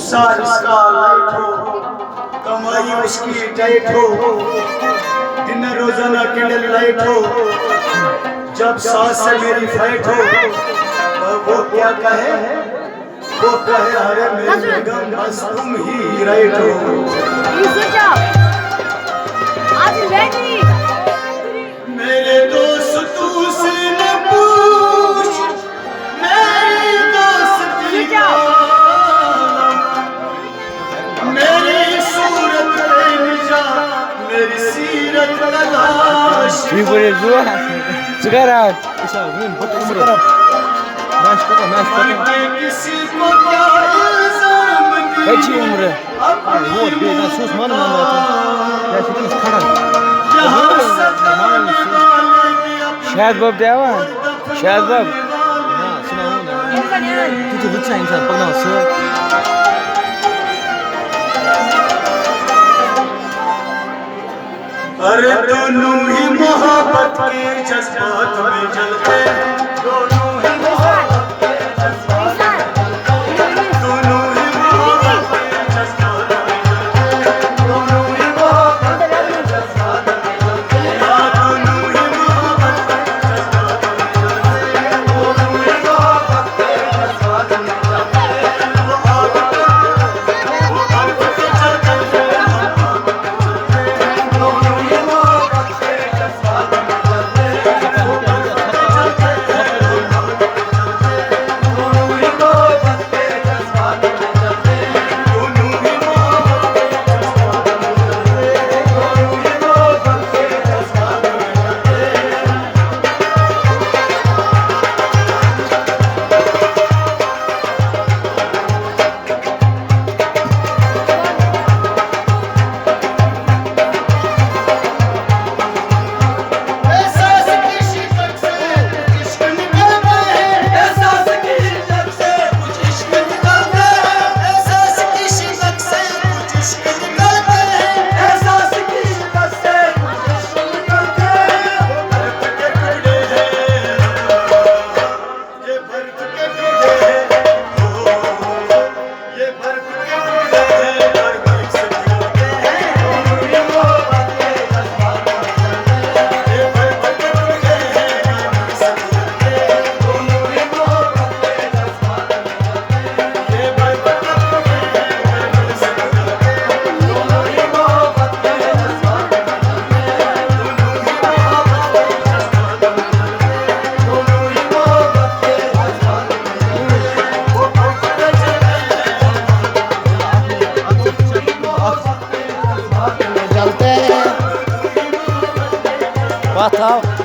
सार इसका लाइट हो, कमाई उसकी टाइट हो, दिन रोजाना कैंडल लाइट हो, जब सास से मेरी फाइट हो तो वो क्या कहे, वो कहे अरे मेरी बेगम बस तुम ही राइट हो। मेरे दोस्त तू से न पूछ, मेरी दोस्ती का मेरी सूरत जा, मेरी सीरत तलाश। Sekarang, किसी को क्या इल्जाम दी, kaçı umre? Вот, бей, на сус мана надо. Я сейчас खड़ा. शायद बाब देवा, शायद बाब. ना, सुना हूँ ना. तुझे बच्चा इंसान पकड़ा उसे. अरे दोनों ही मोहब्बत के जज्बात में जलते हैं, दोनों ही मोहब्बत के जज्बात में जलते हैं, दोनों ही मोहब्बत के जज्बात में जलते हैं, दोनों ही मोहब्बत के जज्बात में जलते हैं, दोनों ही मोहब्बत के जज्बात में जलते हैं, दोनों ही मोहब्बत के जज्बात में जलते हैं। वो आग पे चलते हैं, दोनों ही मोहब्बत के जज्बात में जलते हैं, वो आग पे चलते हैं, दोनों ही मोहब्बत के जज्बात में जलते हैं, दोनों ही मोहब्बत के जज्बात में जलते हैं, दोनों ही मोहब्बत के जज्बात में जलते हैं। एहसास की शिकक से इश्क निकलते हैं, एहसास की शिकक से कुछ इश्क निकलते हैं, एहसास की शिकक से कुछ इश्क निकलते हैं, एहसास की शिकक से कुछ इश्क निकलते हैं। वो बर्फ के टुकड़े हैं, ये बर्फ के टुकड़े हैं, ये बर्फ के टुकड़े हैं, गर्मी से पिघलते हैं, दोनों ही मोहब्बत के जज्बात में जलते हैं, ये बर्फ के टुकड़े हैं, गर्मी से पिघलते हैं, दोनों ही मोहब्बत के जज्बात में जलते हैं, ये बर्फ के टुकड़े हैं, गर्मी से पिघलते हैं, दोनों ही मोहब्बत के जज्बात में जलते हैं, दोनों ही मोहब्बत के जज्बात में जलते हैं, दोनों ही मोहब्बत के जज्बात में जलते हैं। वो बर्फ के टुकड़े Batal.